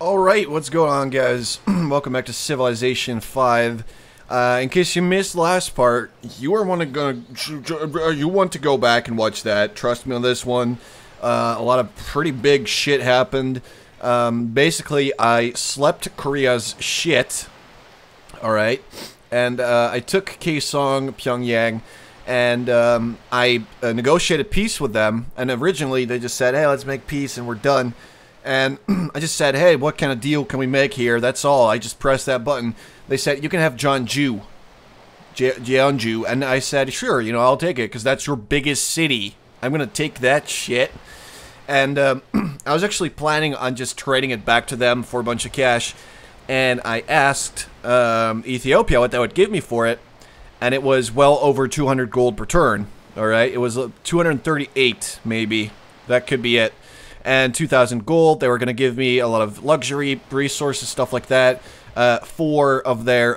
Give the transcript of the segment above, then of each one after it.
Alright, what's going on, guys? Welcome back to Civilization 5. In case you missed the last part, you want to go back and watch that. Trust me on this one. A lot of pretty big shit happened. Basically, I slept Korea's shit. Alright. And I took Kaesong, Pyongyang, and I negotiated peace with them. And originally, they just said, hey, let's make peace and we're done. And I just said, hey, what kind of deal can we make here? That's all. I just pressed that button. They said, you can have Jeonju. Jeonju. And I said, sure, you know, I'll take it, because that's your biggest city. I'm going to take that shit. And I was actually planning on just trading it back to them for a bunch of cash. And I asked Ethiopia what that would give me for it. And it was well over 200 gold per turn. Alright, it was 238, maybe. That could be it. And 2,000 gold. They were going to give me a lot of luxury resources, stuff like that. 4 of their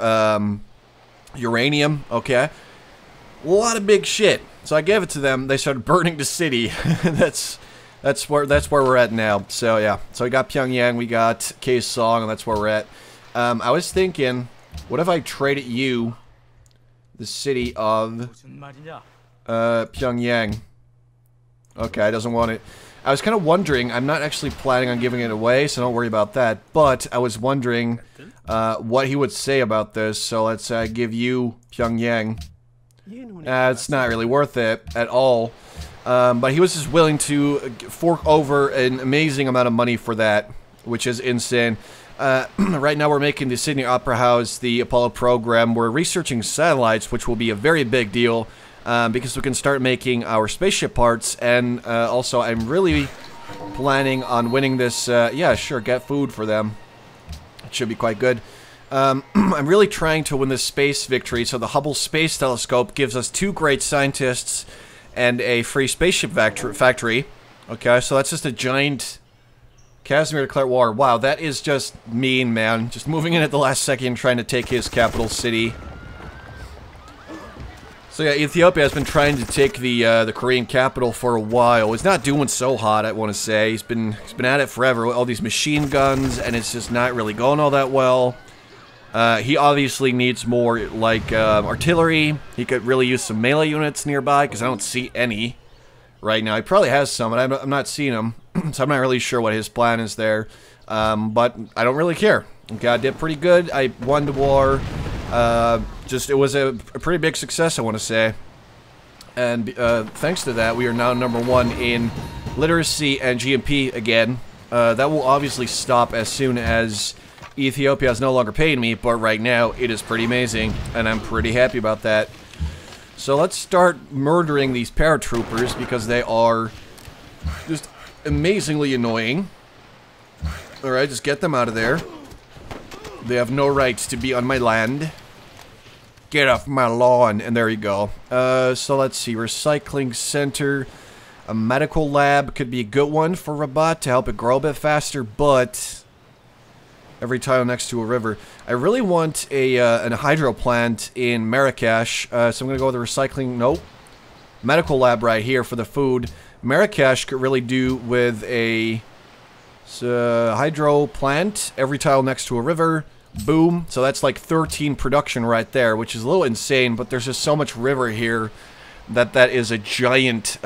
uranium. Okay, a lot of big shit. So I gave it to them. They started burning the city. that's where we're at now. So yeah. So we got Pyongyang, we got Kaesong, and that's where we're at. I was thinking, what if I traded you the city of Pyongyang? Okay, doesn't want it. I was kind of wondering, I'm not actually planning on giving it away, so don't worry about that, but I was wondering what he would say about this, so let's give you Pyongyang. It's not really worth it at all, but he was just willing to fork over an amazing amount of money for that, which is insane. Right now we're making the Sydney Opera House, the Apollo program, we're researching satellites, which will be a very big deal. Because we can start making our spaceship parts, and also I'm really planning on winning this, yeah, sure, get food for them. It should be quite good. I'm really trying to win this space victory, so the Hubble Space Telescope gives us 2 great scientists and a free spaceship factory. Okay, so that's just a giant... Casimir declared war. Wow, that is just mean, man. Just moving in at the last second, trying to take his capital city. So yeah, Ethiopia has been trying to take the Korean capital for a while. He's not doing so hot, I want to say. He's been at it forever with all these machine guns, and it's just not really going all that well. He obviously needs more, like, artillery. He could really use some melee units nearby, because I don't see any right now. He probably has some, but I'm not seeing them, so I'm not really sure what his plan is there. But I don't really care. Okay, I did pretty good. I won the war. It was a pretty big success, I want to say. And thanks to that, we are now #1 in literacy and GMP again. That will obviously stop as soon as Ethiopia is no longer paying me, but right now it is pretty amazing, and I'm pretty happy about that. So let's start murdering these paratroopers, because they are just amazingly annoying. Alright, just get them out of there. They have no right to be on my land. Get off my lawn. And there you go. So let's see. Recycling center. A medical lab could be a good one for Rabat to help it grow a bit faster, but every tile next to a river. I really want a hydro plant in Marrakesh, so I'm going to go with the recycling. Nope. Medical lab right here for the food. Marrakesh could really do with a hydro plant. Every tile next to a river. Boom. So that's like 13 production right there, which is a little insane, but there's just so much river here that is a giant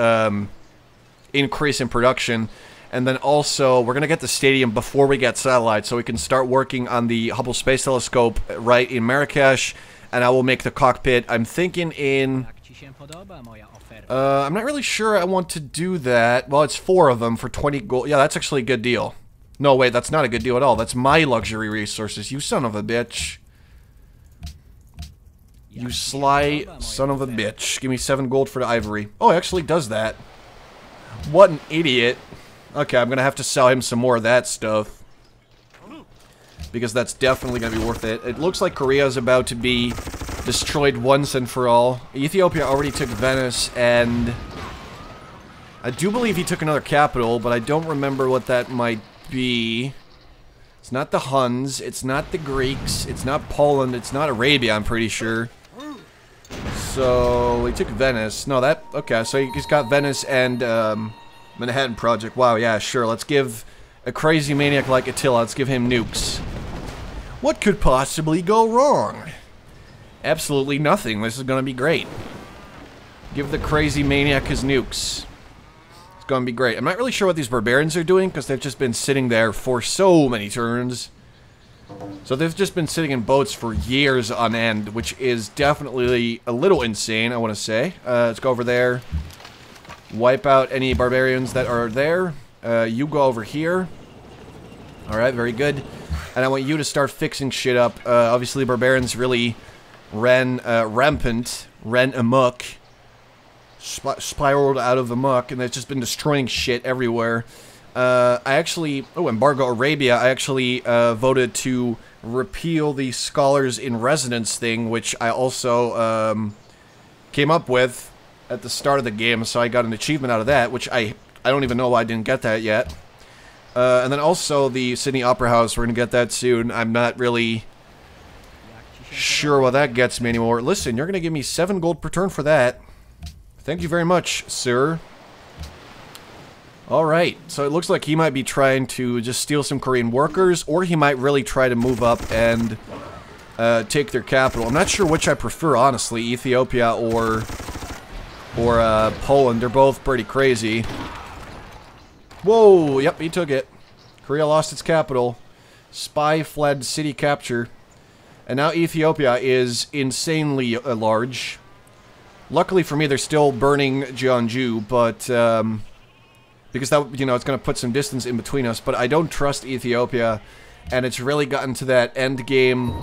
increase in production. And then also, we're going to get the stadium before we get satellites, so we can start working on the Hubble Space Telescope right in Marrakesh, and I will make the cockpit. I'm thinking in... I'm not really sure I want to do that. Well, it's 4 of them for 20 gold. Yeah, that's actually a good deal. No, wait, that's not a good deal at all. That's my luxury resources, you son of a bitch. You sly son of a bitch. Give me 7 gold for the ivory. Oh, it actually does that. What an idiot. Okay, I'm gonna have to sell him some more of that stuff, because that's definitely gonna be worth it. It looks like Korea is about to be destroyed once and for all. Ethiopia already took Venice, and I do believe he took another capital, but I don't remember what that might be. It's not the Huns, it's not the Greeks, it's not Poland, it's not Arabia, I'm pretty sure. So, he took Venice. No, that... Okay, so he's got Venice and, Manhattan Project. Wow, yeah, sure. Let's give A crazy maniac like Attila. Let's give him nukes. What could possibly go wrong? Absolutely nothing. This is gonna be great. Give the crazy maniac his nukes. It's gonna be great. I'm not really sure what these barbarians are doing, because they've just been sitting there for so many turns. So they've just been sitting in boats for years on end, which is definitely a little insane, I want to say. Let's go over there. Wipe out any barbarians that are there. You go over here. Alright, very good. And I want you to start fixing shit up. Obviously, barbarians really ran amok. Spiraled out of amok, and they've just been destroying shit everywhere. I actually... Oh, Embargo Arabia. I actually voted to repeal the Scholars in Residence thing, which I also came up with at the start of the game, so I got an achievement out of that, which I don't even know why I didn't get that yet. And then also the Sydney Opera House, we're going to get that soon. I'm not really sure what that gets me anymore. Listen, you're going to give me 7 gold per turn for that. Thank you very much, sir. Alright, so it looks like he might be trying to just steal some Korean workers, or he might really try to move up and take their capital. I'm not sure which I prefer, honestly, Ethiopia or Poland. They're both pretty crazy. Whoa, yep, he took it. Korea lost its capital. Spy fled, city capture. And now Ethiopia is insanely large. Luckily for me, they're still burning Jeonju, but because that, you know, it's going to put some distance in between us. But I don't trust Ethiopia, and it's really gotten to that end game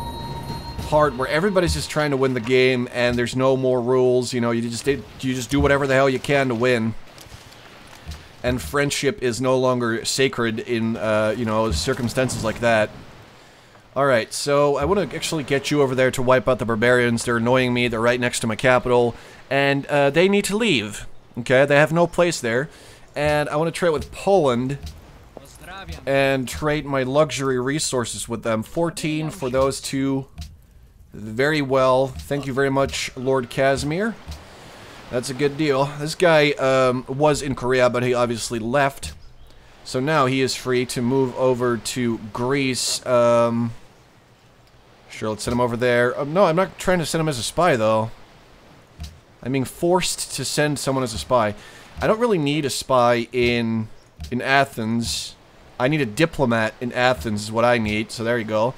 part where everybody's just trying to win the game, and there's no more rules. You know, you just do whatever the hell you can to win. And friendship is no longer sacred in you know, circumstances like that. Alright, so I want to actually get you over there to wipe out the barbarians. They're annoying me. They're right next to my capital. And they need to leave. Okay, they have no place there. And I want to trade with Poland. And trade my luxury resources with them. 14 for those two. Very well. Thank you very much, Lord Casimir. That's a good deal. This guy was in Korea, but he obviously left. So now he is free to move over to Greece. Sure, let's send him over there. No, I'm not trying to send him as a spy, though. I'm being forced to send someone as a spy. I don't really need a spy in Athens. I need a diplomat in Athens is what I need, so there you go.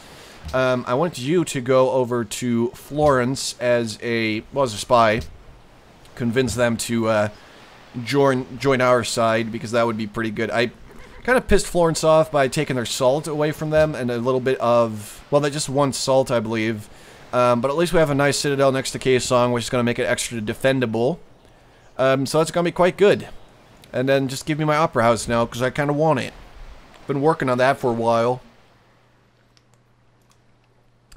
I want you to go over to Florence as a spy. Convince them to join our side, because that would be pretty good. I kind of pissed Florence off by taking their salt away from them, and a little bit of, well, they just want salt, I believe. But at least we have a nice citadel next to Kaesong, which is going to make it extra defendable. So that's going to be quite good. And then just give me my opera house now, because I kind of want it. Been working on that for a while.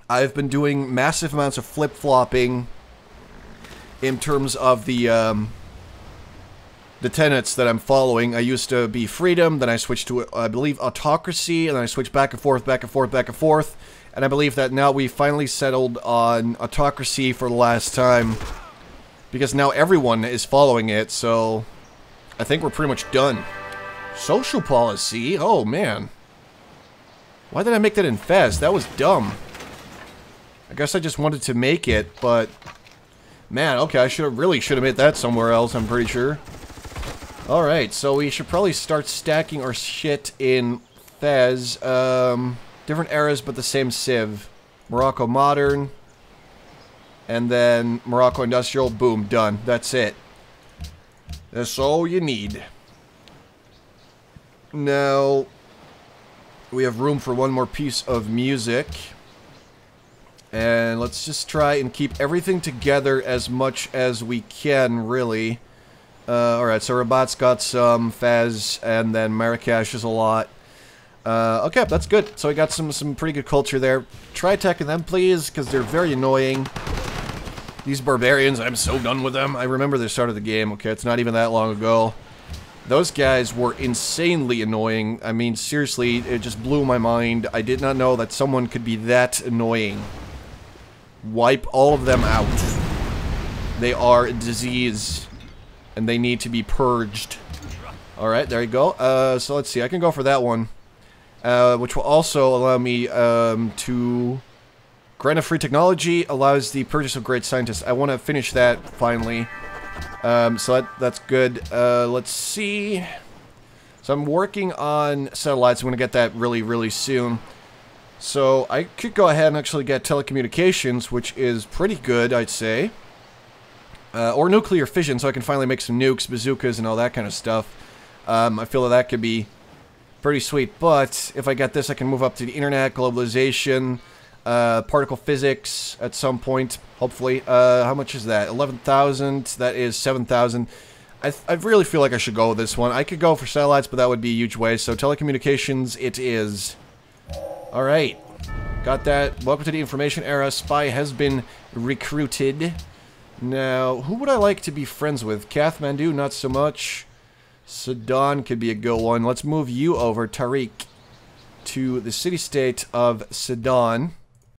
I've been doing massive amounts of flip-flopping in terms of the tenets that I'm following. I used to be freedom, then I switched to, I believe, autocracy, and then I switched back and forth, back and forth, back and forth. And I believe that now we finally settled on autocracy for the last time, because now everyone is following it, so I think we're pretty much done. Social policy? Oh, man. Why did I make that in Fez? That was dumb. I guess I just wanted to make it, but... Man, okay, I really should have made that somewhere else, I'm pretty sure. Alright, so we should probably start stacking our shit in Fez. Different eras, but the same civ. Morocco Modern. And then Morocco Industrial. Boom, done. That's it. That's all you need. Now, we have room for one more piece of music. And let's just try and keep everything together as much as we can, really. Alright, so Rabat's got some, Fez, and then Marrakesh is a lot. Okay, that's good. So we got some pretty good culture there. Try attacking them, please, because they're very annoying. These barbarians, I'm so done with them. I remember the start of the game, okay, it's not even that long ago. Those guys were insanely annoying. I mean, seriously, it just blew my mind. I did not know that someone could be that annoying. Wipe all of them out. They are a disease, and they need to be purged. Alright, there you go. So let's see, I can go for that one. which will also allow me to grant a free technology, allows the purchase of great scientists. I want to finish that finally. So that's good. Let's see. So I'm working on satellites. I'm going to get that really, really soon. So I could go ahead and actually get telecommunications, which is pretty good, I'd say. Or nuclear fission, so I can finally make some nukes, bazookas, and all that kind of stuff. I feel that could be pretty sweet. But if I get this, I can move up to the internet, globalization, particle physics at some point, hopefully. How much is that? 11,000. That is 7,000. I really feel like I should go with this one. I could go for satellites, but that would be a huge waste. So telecommunications it is. Alright. Got that. Welcome to the information era. Spy has been recruited. Now, who would I like to be friends with? Kathmandu, not so much. Sudan could be a good one. Let's move you over, Tariq, to the city-state of Sudan.